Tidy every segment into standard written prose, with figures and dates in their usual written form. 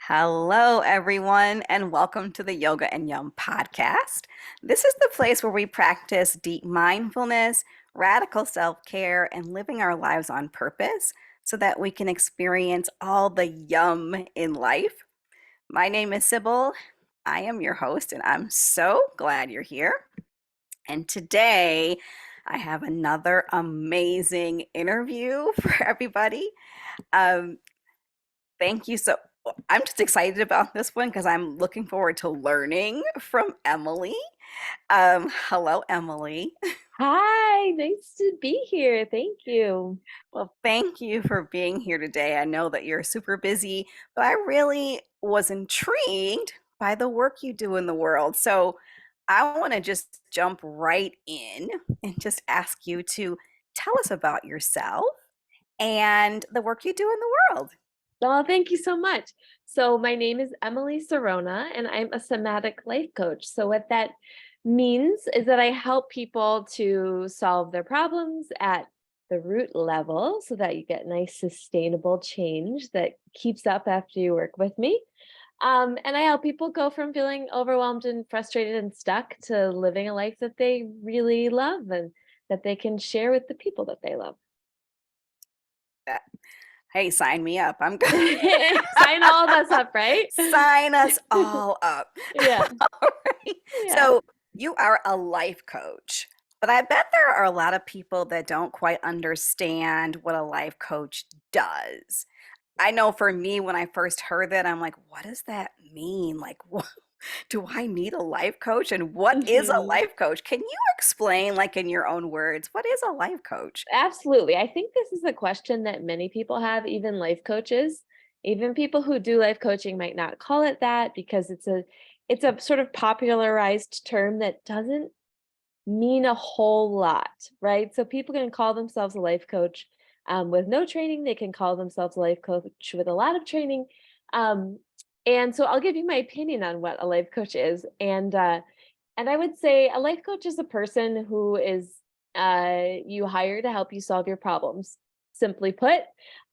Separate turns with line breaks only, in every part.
Hello, everyone, and welcome to the Yoga and Yum podcast. This is the place where we practice deep mindfulness, radical self care, and living our lives on purpose so that we can experience all the yum in life. My name is Sybil. I am your host, and I'm so glad you're here. And today, I have another amazing interview for everybody. Um, Thank you. I'm just excited about this one because I'm looking forward to learning from Emily. Hello, Emily.
Hi, nice to be here. Thank you.
Well, thank you for being here today. I know that you're super busy, but I really was intrigued by the work you do in the world. So I want to just jump right in and just ask you to tell us about yourself and the work you do in the world.
Oh, thank you so much. So, my name is Emily Sirona, and I'm a somatic life coach. So, what that means is that I help people to solve their problems at the root level so that you get nice, sustainable change that keeps up after you work with me. And I help people go from feeling overwhelmed and frustrated and stuck to living a life that they really love and that they can share with the people that they love.
Uh, Hey, sign me up. I'm good.
Sign all of us up, right?
Sign us all up.
Yeah,
All right.
yeah.
So you are a life coach, but I bet there are a lot of people that don't quite understand what a life coach does. I know for me, when I first heard that, I'm like, what does that mean? Like, what, do I need a life coach? And what is a
Mhm.
life coach? Can you explain, like in your own words, what is a life coach?
Absolutely. I think this is a question that many people have, even life coaches. Even people who do life coaching might not call it that because it's a sort of popularized term that doesn't mean a whole lot, right? So people can call themselves a life coach with no training. They can call themselves a life coach with a lot of training. Um, and so I'll give you my opinion on what a life coach is. And I would say a life coach is a person who is you hire to help you solve your problems. Simply put,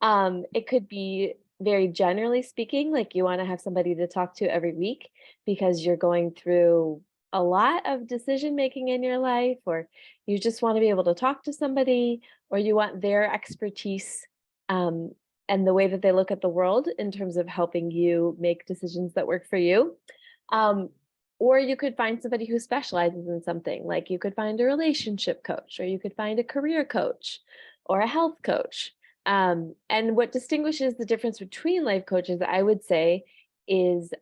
it could be very generally speaking, like you want to have somebody to talk to every week because you're going through a lot of decision making in your life, or you just want to be able to talk to somebody, or you want their expertise um, and the way that they look at the world in terms of helping you make decisions that work for you. Um, or you could find somebody who specializes in something, like you could find a relationship coach, or you could find a career coach, or a health coach. And what distinguishes the difference between life coaches, I would say, is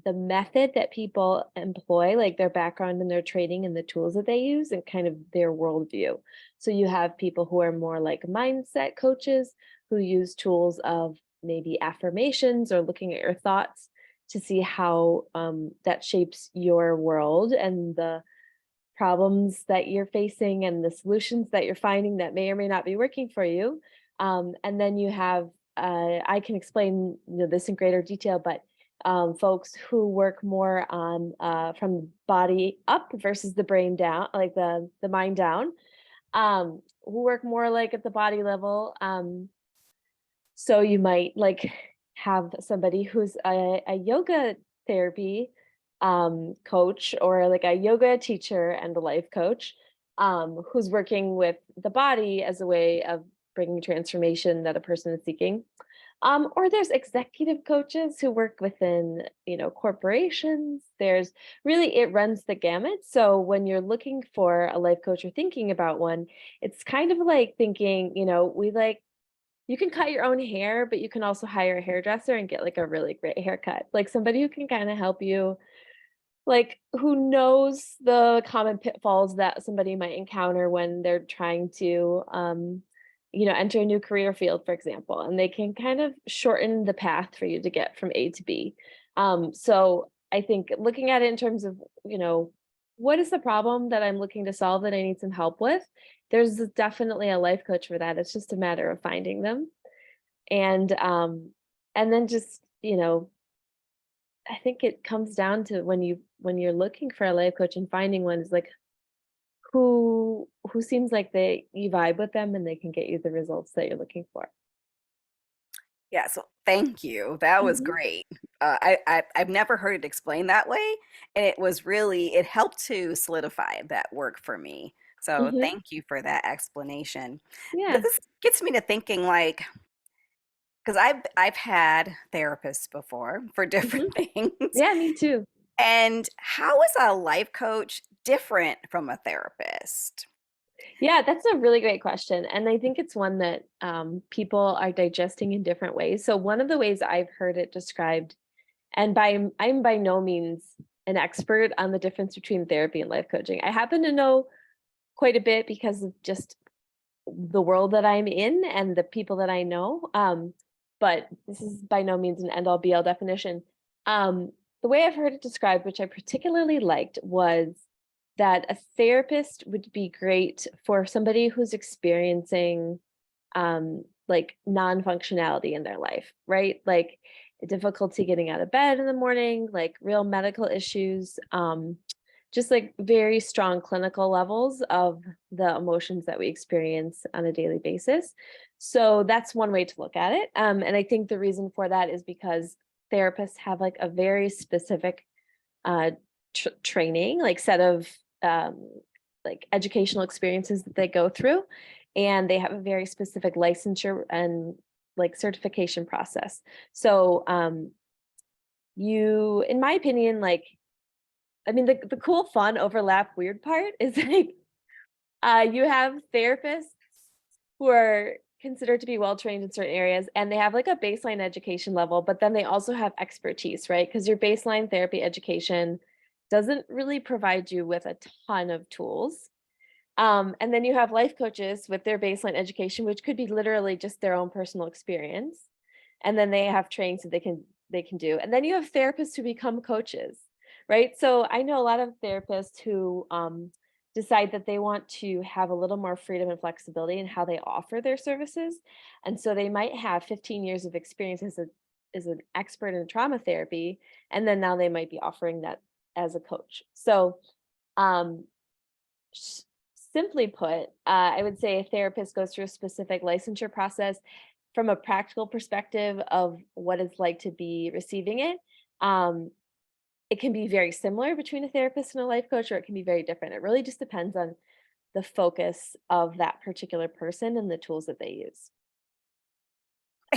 the method that people employ, like their background and their training and the tools that they use, and kind of their worldview. So you have people who are more like mindset coaches who use tools of maybe affirmations or looking at your thoughts to see how that shapes your world and the problems that you're facing and the solutions that you're finding that may or may not be working for you. And then you have, I can explain this in greater detail, but folks who work more on from the body up versus the brain down, like the mind down, who work more like at the body level. So you might like have somebody who's a yoga therapy coach or like a yoga teacher and a life coach who's working with the body as a way of bringing transformation that a person is seeking. Or there's executive coaches who work within, corporations. There's really, it runs the gamut. So when you're looking for a life coach or thinking about one, it's kind of like thinking, we like you can cut your own hair, but you can also hire a hairdresser and get, like, a really great haircut. Like, somebody who can kinda help you, like, who knows the common pitfalls that somebody might encounter when they're trying to, enter a new career field, for example, and they can kind of shorten the path for you to get from A to B. So I think looking at it in terms of, what is the problem that I'm looking to solve that I need some help with? There's definitely a life coach for that. It's just a matter of finding them. And then just, I think it comes down to when you're looking for a life coach and finding one is like who seems like you vibe with them and they can get you the results that you're looking for.
Yeah, so thank you. That was
Mhm,
great. I've never heard it explained that way, and it was really it helped to solidify that work for me. So
mhm,
thank you for that explanation.
yeah,
This gets me to thinking like because I've had therapists before for different
mhm.
things.
Yeah, me too.
And how is a life coach different from a therapist?
Yeah, that's a really great question, and I think it's one that, people are digesting in different ways. So one of the ways I've heard it described, and I'm by no means an expert on the difference between therapy and life coaching. I happen to know quite a bit because of just the world that I'm in and the people that I know. But this is by no means an end all be all definition. The way I've heard it described, which I particularly liked, was that a therapist would be great for somebody who's experiencing like non-functionality in their life, right? Like difficulty getting out of bed in the morning, like real medical issues, just like very strong clinical levels of the emotions that we experience on a daily basis. So that's one way to look at it. And I think the reason for that is because therapists have like a very specific uh, training, like set of um, like educational experiences that they go through, and they have a very specific licensure and like certification process. So you, in my opinion, like I mean, the cool, fun, overlap, weird part is like you have therapists who are considered to be well trained in certain areas, and they have like a baseline education level, but then they also have expertise, right? Because your baseline therapy education doesn't really provide you with a ton of tools. And then you have life coaches with their baseline education, which could be literally just their own personal experience. And then they have trainings that they can do. And then you have therapists who become coaches, right? So I know a lot of therapists who decide that they want to have a little more freedom and flexibility in how they offer their services. And so they might have 15 years of experience as an expert in trauma therapy, and then now they might be offering that as a coach. So um, S simply put, I would say a therapist goes through a specific licensure process from a practical perspective of what it's like to be receiving it. Um, it can be very similar between a therapist and a life coach, or it can be very different. It really just depends on the focus of that particular person and the tools that they use.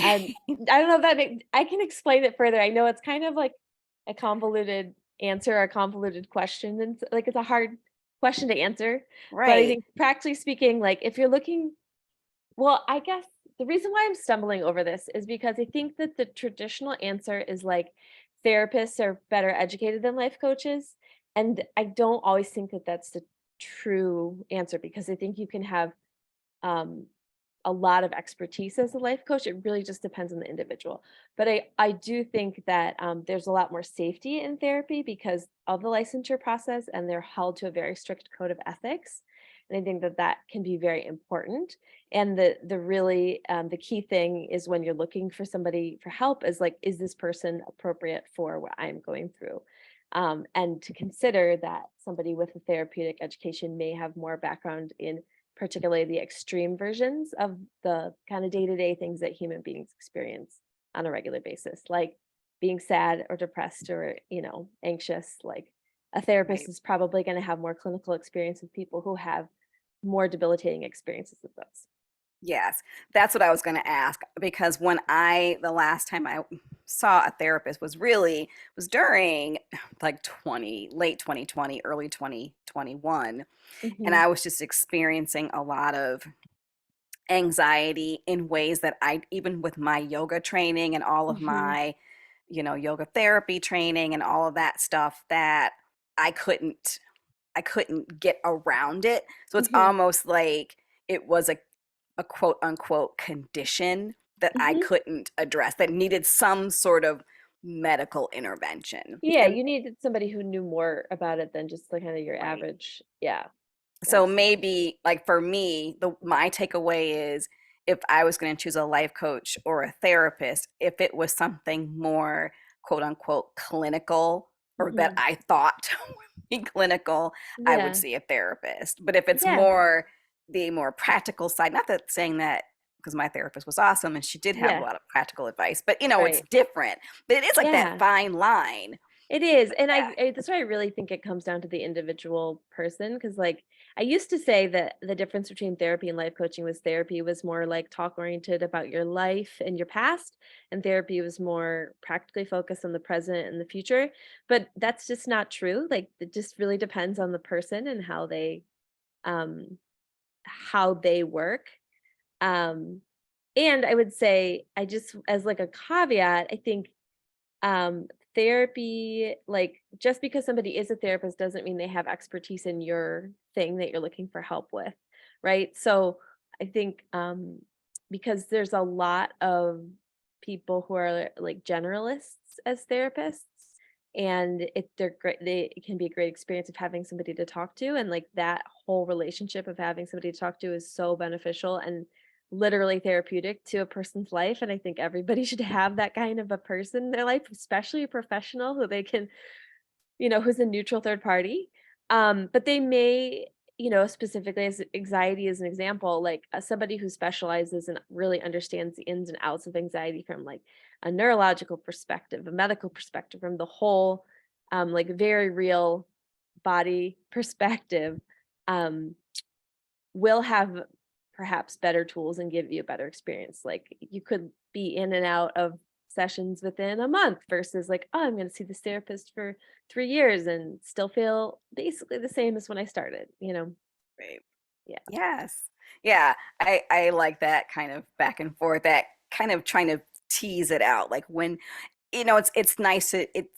And I don't know if I can explain it further. I know it's kind of like a convoluted answer or a convoluted question, and like it's a hard question to answer. But I
Right.
think practically speaking, like if you're looking, well, I guess the reason why I'm stumbling over this is because I think that the traditional answer is like therapists are better educated than life coaches. And I don't always think that that's the true answer because I think you can have um, a lot of expertise as a life coach. It really just depends on the individual. But I do think that there's a lot more safety in therapy because of the licensure process, and they're held to a very strict code of ethics. And I think that that can be very important. And the really the key thing is when you're looking for somebody for help is like, is this person appropriate for what I'm going through? And to consider that somebody with a therapeutic education may have more background in particularly the extreme versions of the kind of day-to-day things that human beings experience on a regular basis, like being sad or depressed or, anxious. Like a therapist
Right.
is probably going to have more clinical experience with people who have more debilitating experiences of those.
Yes, that's what I was going to ask because the last time I saw a therapist was during like late 2020, early 2021, and
Hmm.
I was just experiencing a lot of anxiety in ways that I even with my yoga training and all of
Hmm.
my, yoga therapy training and all of that stuff that I couldn't I couldn't get around it. So it's
Hmm.
almost like it was a quote unquote condition that I
Hmm.
couldn't address that needed some sort of medical intervention.
Yeah,
And
you needed somebody who knew more about it than just the kind of your
right.
average. Yeah,
So
absolutely.
maybe like for me, the my takeaway is if I was going to choose a life coach or a therapist, if it was something more quote unquote clinical or that
Hmm.
I thought would be clinical, I would
Yeah,
see a therapist. But if it's
yeah.
more the more practical side, not that saying that because my therapist was awesome and she did have a
Yeah,
lot of practical advice, but it's
right.
different. But it is like that
Yeah.
fine line.
It is, and
Yeah,
that's why I really think it comes down to the individual person. Because, like, I used to say that the difference between therapy and life coaching was therapy was more, like, talk-oriented about your life and your past, and therapy was more practically focused on the present and the future, but that's just not true, like, it just really depends on the person and um, how they work, um, and I would say I just as, like, a caveat, I think um, therapy, like, just because somebody is a therapist doesn't mean they have expertise in your thing that you're looking for help with, right? So I think because there's a lot of people who are like generalists as therapists, and they're great. It can be a great experience of having somebody to talk to, and like that whole relationship of having somebody to talk to is so beneficial and literally therapeutic to a person's life, and I think everybody should have that kind of a person in their life, especially a professional who they can, who's a neutral third party. But they may, specifically as anxiety is an example, like somebody who specializes and really understands the ins and outs of anxiety from like a neurological perspective, a medical perspective, from the whole, like very real body perspective. Um, will have perhaps better tools and give you a better experience. Like you could be in and out of sessions within a month versus like, oh, I'm going to see this therapist for 3 years and still feel basically the same as when I started.
right.
Yeah.
Yes. Yeah, I like that kind of back and forth, that kind of trying to tease it out. Like when it's nice to it's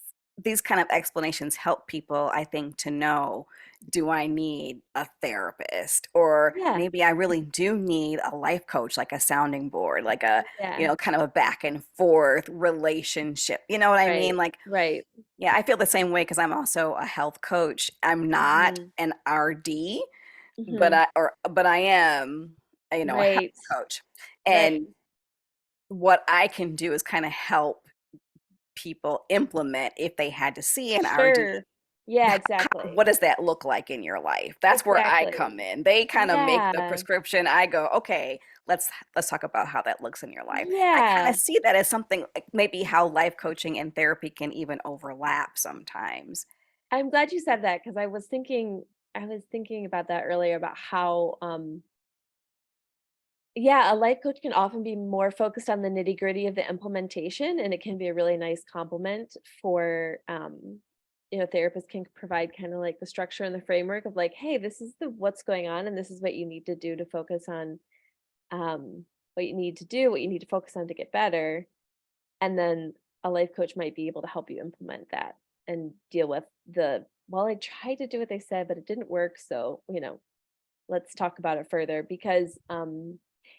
these kind of explanations help people, I think, to know, do I need a therapist? Or
Yeah.
maybe I really do need a life coach, like a sounding board, like a,
Yeah.
kind of a back and forth relationship. You know what I mean?
Right.
Like,
Right.
yeah, I feel the same way because I'm also a health coach. I'm not
Hmm.
an RD, but
Hmm.
I am, a health
Right.
coach.
Right.
And what I can do is kind of help people implement if they had to see an RD.
Sure. Yeah,
What
exactly.
does that look like in your life? That's where I
Exactly.
come in. They kind of make the
Yeah.
prescription. I go, okay, let's talk about how that looks in your life. I kind of
Yeah.
see that as something like maybe how life coaching and therapy can even overlap sometimes.
I'm glad you said that because I was thinking about that earlier about how yeah, a life coach can often be more focused on the nitty-gritty of the implementation, and it can be a really nice complement for therapists can provide kind of like the structure and the framework of like, hey, this is the what's going on and this is what you need to do to focus on what you need to do, what you need to focus on to get better. And then a life coach might be able to help you implement that and deal with well, I tried to do what they said, but it didn't work. So, let's talk about it further because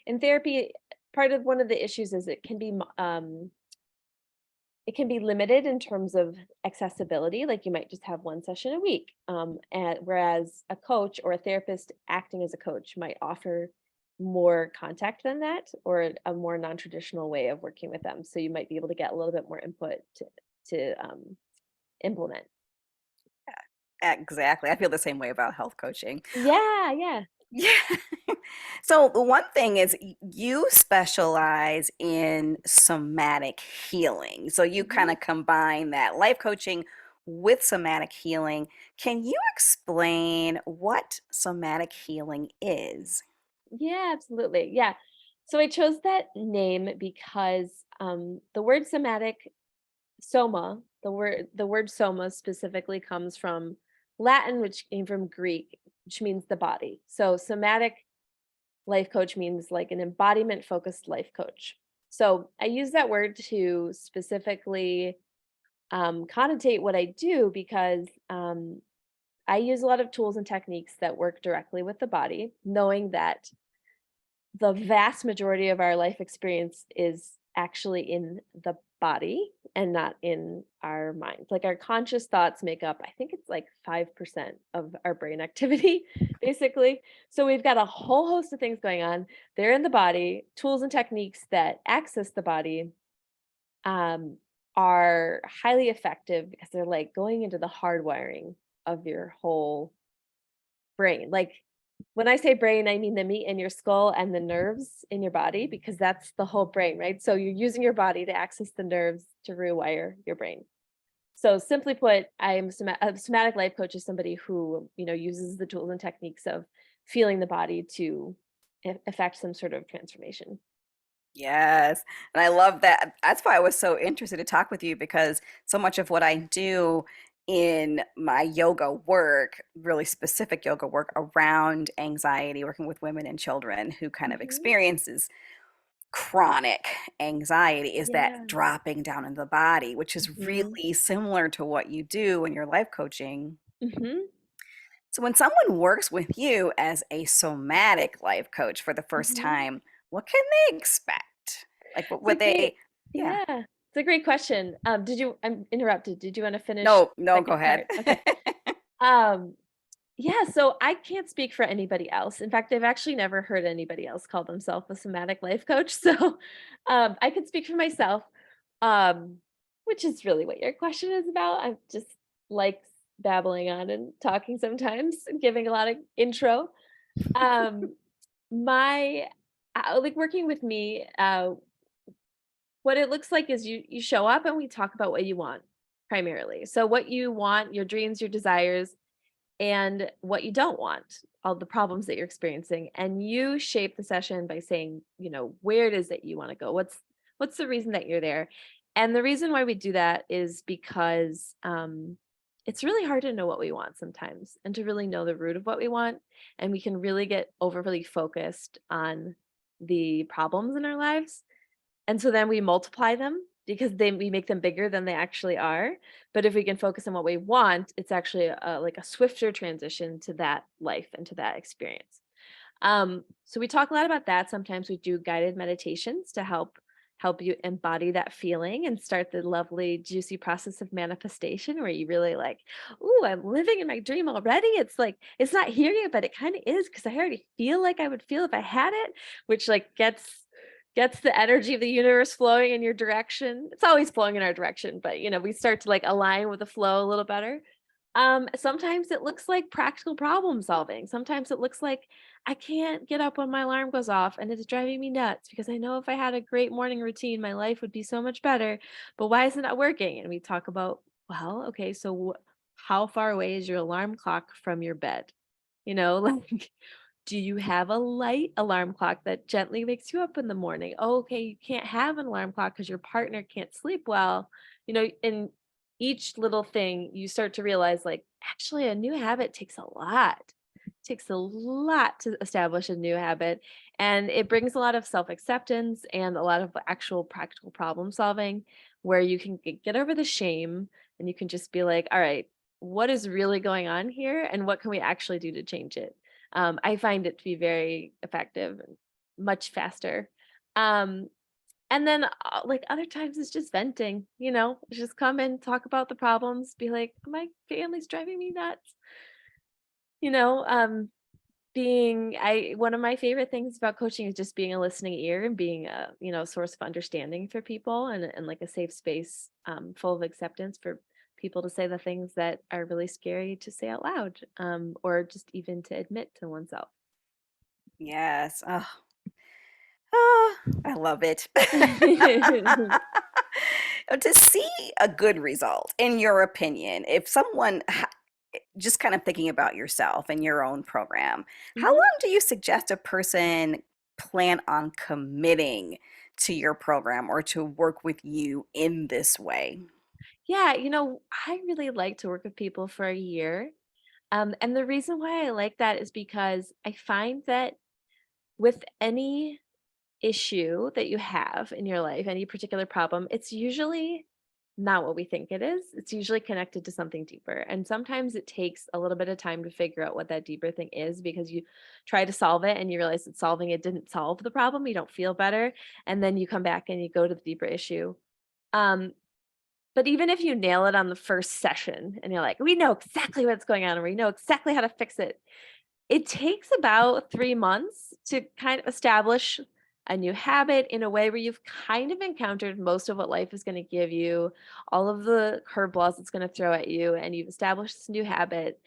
in therapy, part of one of the issues is it can be limited in terms of accessibility. Like you might just have one session a week, and whereas a coach or a therapist acting as a coach might offer more contact than that or a more non-traditional way of working with them. So you might be able to get a little bit more input to implement.
Exactly. I feel the same way about health coaching.
Yeah, yeah.
Yeah. So the one thing is you specialize in somatic healing. So you kind
Mhm.
of combine that life coaching with somatic healing. Can you explain what somatic healing is?
Yeah, absolutely. Yeah. So I chose that name because the word somatic, soma, the word soma specifically comes from Latin, which came from Greek, which means the body. So somatic life coach means like an embodiment focused life coach. So I use that word to specifically connotate what I do because I use a lot of tools and techniques that work directly with the body, knowing that the vast majority of our life experience is actually in the body and not in our mind. Like our conscious thoughts make up, I think it's like 5% of our brain activity, basically. So we've got a whole host of things going on. They're in the body. Tools and techniques that access the body um, are highly effective because they're like going into the hardwiring of your whole brain. Like When I say brain, I mean the meat in your skull and the nerves in your body, because that's the whole brain, right? So you're using your body to access the nerves to rewire your brain. So simply put, a somatic life coach is somebody who, uses the tools and techniques of feeling the body to affect some sort of transformation.
Yes. And I love that. That's why I was so interested to talk with you because so much of what I do in my yoga work, really specific yoga work around anxiety, working with women and children who kind of
Mhm.
experiences chronic anxiety, is that
Yeah.
dropping down in the body, which is
Mhm.
really similar to what you do when you're life coaching.
Mhm.
So when someone works with you as a somatic life coach for the first
Mhm.
time, what can they expect? Like what
It's a
would
great
they, yeah.
Yeah. It's a great question. I'm interrupted. Did you wanna finish
No, no, go
second
ahead.
part? Okay. Um, yeah, so I can't speak for anybody else. In fact, I've actually never heard anybody else call themselves a somatic life coach. So, I can speak for myself, um, which is really what your question is about. I just like babbling on and talking sometimes and giving a lot of intro. Um, my like working with me, what it looks like is you show up and we talk about what you want primarily. So what you want, your dreams, your desires, and what you don't want, all the problems that you're experiencing. And you shape the session by saying, where it is that you want to go. What's the reason that you're there? And the reason why we do that is because it's really hard to know what we want sometimes and to really know the root of what we want. And we can really get overly focused on the problems in our lives, and so then we multiply them because we make them bigger than they actually are. But if we can focus on what we want, it's actually like a swifter transition to that life and to that experience. So we talk a lot about that. Sometimes we do guided meditations to help you embody that feeling and start the lovely juicy process of manifestation where you really like, "Ooh, I'm living in my dream already." It's like it's not here yet, but it kind of is because I already feel like I would feel if I had it, which like gets the energy of the universe flowing in your direction. It's always flowing in our direction, but we start to like align with the flow a little better. Sometimes it looks like practical problem solving. Sometimes it looks like I can't get up when my alarm goes off and it's driving me nuts because I know if I had a great morning routine, my life would be so much better. But why is it not working? And we talk about, well, okay, so how far away is your alarm clock from your bed? Like, do you have a light alarm clock that gently wakes you up in the morning? Oh, okay, you can't have an alarm clock because your partner can't sleep well. And each little thing you start to realize, like, actually, a new habit takes a lot. Takes a lot to establish a new habit. And it brings a lot of self acceptance and a lot of actual practical problem solving where you can get over the shame and you can just be like, all right, what is really going on here? And what can we actually do to change it? I find it to be very effective and much faster. Um, and then, like other times, it's just venting. Just come and talk about the problems. Be like, my family's driving me nuts. You know, um, being I one of my favorite things about coaching is just being a listening ear and being a source of understanding for people and like a safe space full of acceptance for people to say the things that are really scary to say out loud, or just even to admit to oneself.
Yes. Oh, oh, I love it. To see a good result, in your opinion, if someone just kind of thinking about yourself and your own program, how
Mhm.
long do you suggest a person plan on committing to your program or to work with you in this way?
Yeah, I really like to work with people for a year. And the reason why I like that is because I find that with any issue that you have in your life, any particular problem, it's usually not what we think it is. It's usually connected to something deeper. And sometimes it takes a little bit of time to figure out what that deeper thing is because you try to solve it and you realize that solving it didn't solve the problem. You don't feel better. And then you come back and you go to the deeper issue. Um, but even if you nail it on the first session and you're like, we know exactly what's going on and we know exactly how to fix it, it takes about 3 months to kind of establish a new habit in a way where you've kind of encountered most of what life is gonna give you, all of the curveballs it's gonna throw at you, and you've established this new habit.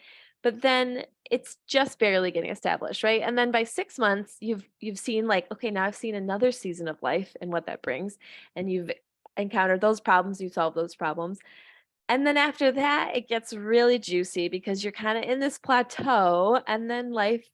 but then it's just barely getting established, right? And then by 6 months, you've seen like, okay, now I've seen another season of life and what that brings, and you've encountered those problems, you solve those problems. And then after that, it gets really juicy because you're kind of in this plateau, and then life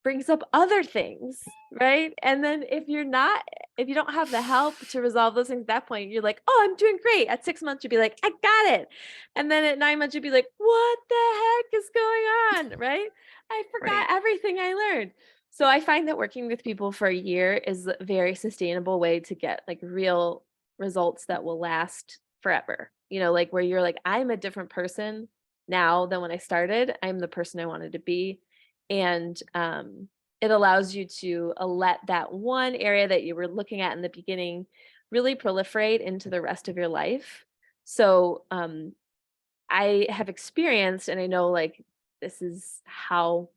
brings up other things, right? And then if you don't have the help to resolve those things at that point, you're like, "Oh, I'm doing great." At 6 months, you'd be like, "I got it." And then at 9 months, you'd be like, "What the heck is going on?" Right? "I forgot
Right.
everything I learned." So I find that working with people for a year is a very sustainable way to get, like, real results that will last forever. Like, where you're like, "I'm a different person now than when I started. I'm the person I wanted to be." And it allows you to let that one area that you were looking at in the beginning really proliferate into the rest of your life. So I have experienced, and I know like this is how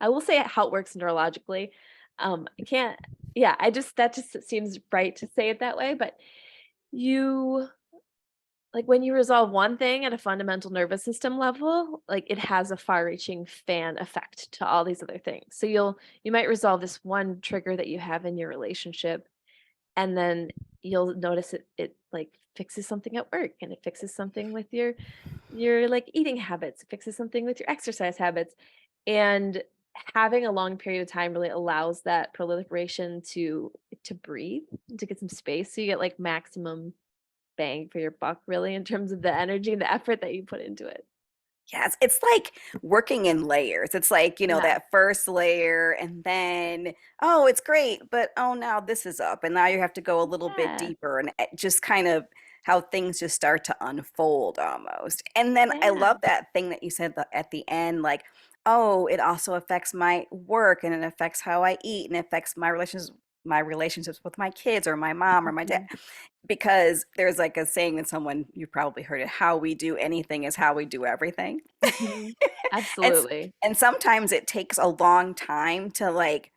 I will say how it works neurologically. I can't, yeah, that just seems right to say it that way, but you like, when you resolve one thing at a fundamental nervous system level, like, it has a far-reaching fan effect to all these other things. So you might resolve this one trigger that you have in your relationship, and then you'll notice it, like, fixes something at work, and it fixes something with your, like, eating habits, it fixes something with your exercise habits, and having a long period of time really allows that proliferation to breathe, to get some space, so you get, like, maximum bang for your buck really in terms of the energy and the effort that you put into it.
Yes, it's like working in layers. It's like,
Yeah.
that first layer and then, oh, it's great, but oh, now this is up. And now you have to go a little bit
Yeah.
deeper and just kind of how things just start to unfold almost. And then I
Yeah.
love that thing that you said at the end, like, oh, it also affects my work and it affects how I eat and it affects my relationships with my kids or my mom or my dad,
Mhm.
because there's like a saying that someone, you probably heard it, how we do anything is how we do everything.
Mhm.
And
Absolutely.
and sometimes it takes a long time to like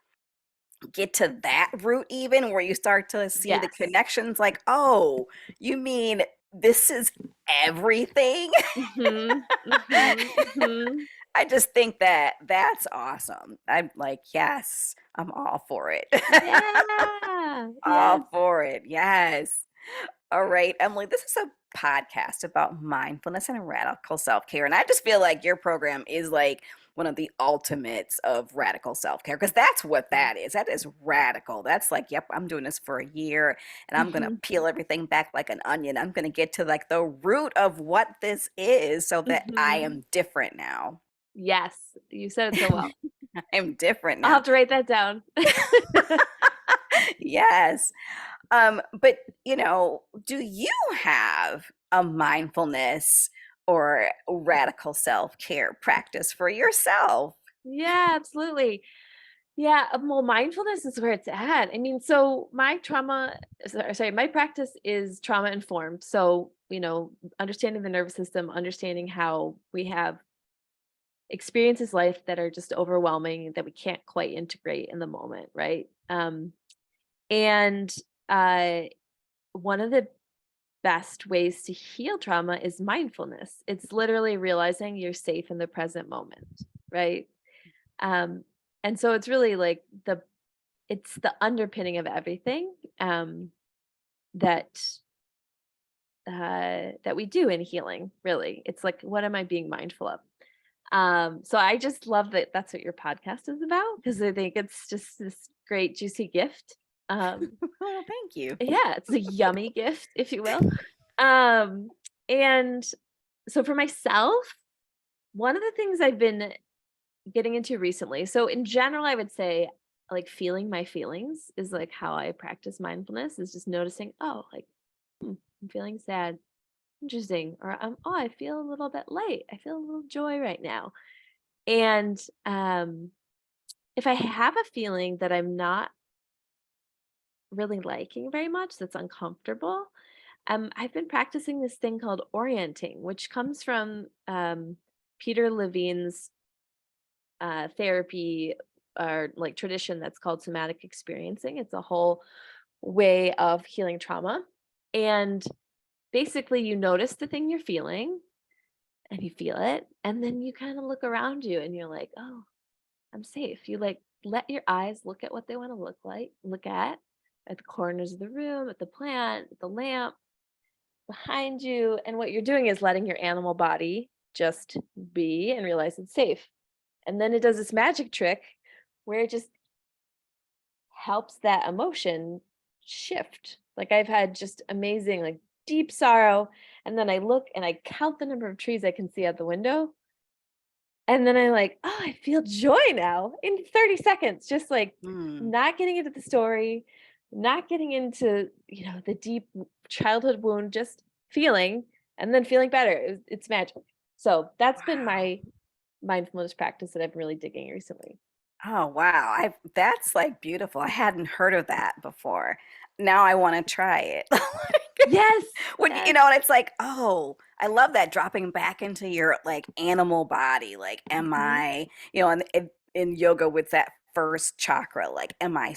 get to that root, even where you start to see the
Yes.
connections, like, oh, you mean this is everything?
Mhm. Mhm. Mhm.
I just think that that's awesome. I'm like, yes, I'm all for it.
Yeah. Yes.
All for it. Yes. All right, Emily, this is a podcast about mindfulness and radical self care. And I just feel like your program is like one of the ultimates of radical self care, because that's what
Mm.
that is. That is radical. That's like, yep, I'm doing this for a year and I'm going to
Mhm.
peel everything back like an onion. I'm going to get to like the root of what this is so that I
Mhm.
am different now.
Yes. You said it so well.
I'm different
I'll
now.
have to write that down.
Yes. But do you have a mindfulness or radical self-care practice for yourself?
Yeah, absolutely. Yeah, well, mindfulness is where it's at. I mean, so my sorry, my practice is trauma informed. So, understanding the nervous system, understanding how we have experiences life that are just overwhelming that we can't quite integrate in the moment, right? And uh, one of the best ways to heal trauma is mindfulness. It's literally realizing you're safe in the present moment, right? Um, and so it's really like it's the underpinning of everything that that we do in healing. Really, it's like, what am I being mindful of? So I just love that that's what your podcast is about, because I think it's just this great juicy gift. Um,
Oh, thank you.
yeah, it's a yummy gift, if you will. Um, and so for myself, one of the things I've been getting into recently, so in general, I would say like feeling my feelings is like how I practice mindfulness, is just noticing, oh, like, I'm feeling sad. Interesting. Or oh, I feel a little bit light. I feel a little joy right now. And if I have a feeling that I'm not really liking very much, that's uncomfortable, I've been practicing this thing called orienting, which comes from Peter Levine's therapy or like tradition that's called somatic experiencing. It's a whole way of healing trauma. And basically, you notice the thing you're feeling, and you feel it. And then you kind of look around you and you're like, oh, I'm safe. You like let your eyes look at what they want to look at the corners of the room, at the plant, at the lamp behind you. And what you're doing is letting your animal body just be and realize it's safe. And then it does this magic trick where it just helps that emotion shift. Like I've had just amazing, like deep sorrow. And then I look and I count the number of trees I can see out the window. And then I'm like, oh, I feel joy now in 30 seconds, just like
Hmm.
not getting into the story, not getting into, the deep childhood wound, just feeling and then feeling better. It's magic. So that's been
Wow.
my mindfulness practice that I've been really digging recently.
Oh, wow. I That's like beautiful. I hadn't heard of that before. Now I want to try it.
Yes.
When
Yes.
and it's like, oh, I love that dropping back into your like animal body. Like, am
Hmm.
I, in yoga with that first chakra, like, am I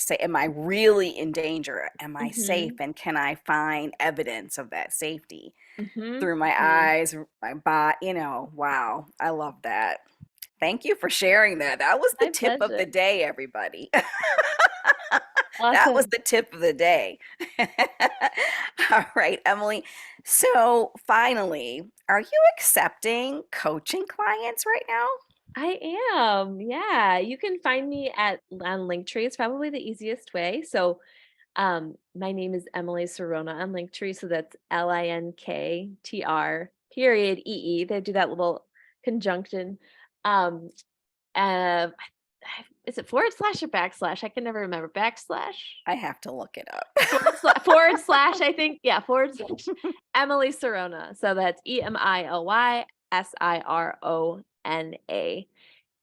really in danger? Am I safe?
Hmm.
And can I find evidence of that safety
Hmm.
through my
Hmm.
eyes, my body, wow. I love that. Thank you for sharing that. That was the
My
tip of
pleasure.
the day, everybody. That was
Awesome.
the tip of the day. All right, Emily. So finally, are you accepting coaching clients right now?
I am. Yeah. You can find me at on Linktree. It's probably the easiest way. So my name is Emily Sirona on Linktree, so that's LINKTR period EE. They do that little conjunction. Um, is it forward slash or backslash? I can never remember. Backslash?
I have to look it up.
Forward slash, I think. Yeah, forward slash Emily Sirona. So that's EMILYSIRONA.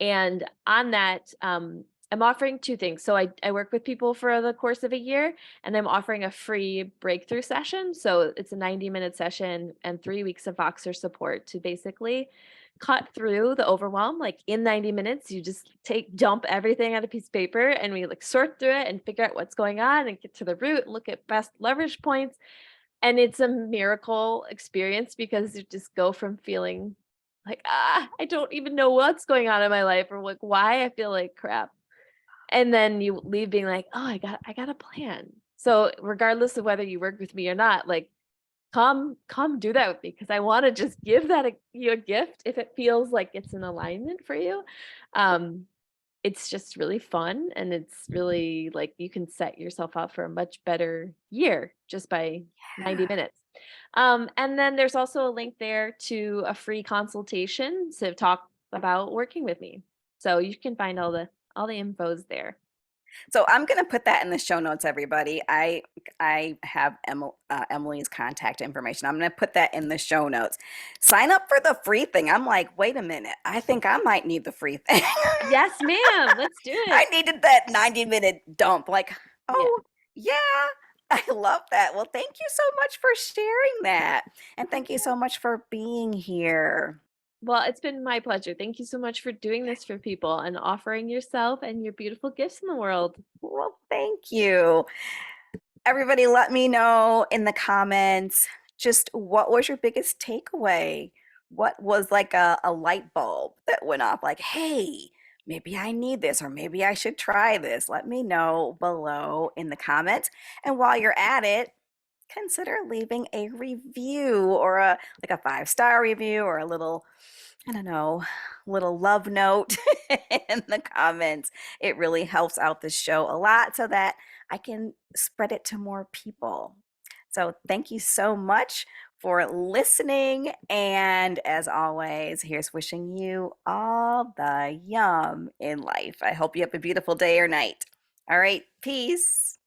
And on that, I'm offering two things. So I work with people for the course of a year, and I'm offering a free breakthrough session. So it's a 90-minute session and 3 weeks of Voxer support to basically cut through the overwhelm. Like in 90 minutes, you just dump everything on a piece of paper and we like sort through it and figure out what's going on and get to the root, look at best leverage points. And it's a miracle experience because you just go from feeling like, I don't even know what's going on in my life or like why I feel like crap. And then you leave being like, oh, I got a plan. So regardless of whether you work with me or not, like come do that with me because I want to just give that you a gift if it feels like it's in alignment for you. Um, it's just really fun and it's really like you can set yourself up for a much better year just by 90
Yeah.
minutes. And then there's also a link there to a free consultation to talk about working with me. So you can find all the infos there.
So I'm going to put that in the show notes, everybody. I have Emily's contact information. I'm going to put that in the show notes. Sign up for the free thing. I'm like, wait a minute. I think I might need the free thing.
Yes, ma'am. Let's do
I
it.
needed that 90-minute dump. Like,
Yeah.
oh, yeah. I love that. Well, thank you so much for sharing that. And thank you so much for being here.
Well, it's been my pleasure. Thank you so much for doing this for people and offering yourself and your beautiful gifts in the world.
Well, thank you. Everybody, let me know in the comments just what was your biggest takeaway? What was like a light bulb that went off? Like, hey, maybe I need this or maybe I should try this. Let me know below in the comments. And while you're at it, consider leaving a review or a like a 5-star review or a little, I don't know, little love note in the comments. It really helps out the show a lot so that I can spread it to more people. So thank you so much for listening. And as always, here's wishing you all the yum in life. I hope you have a beautiful day or night. All right, peace.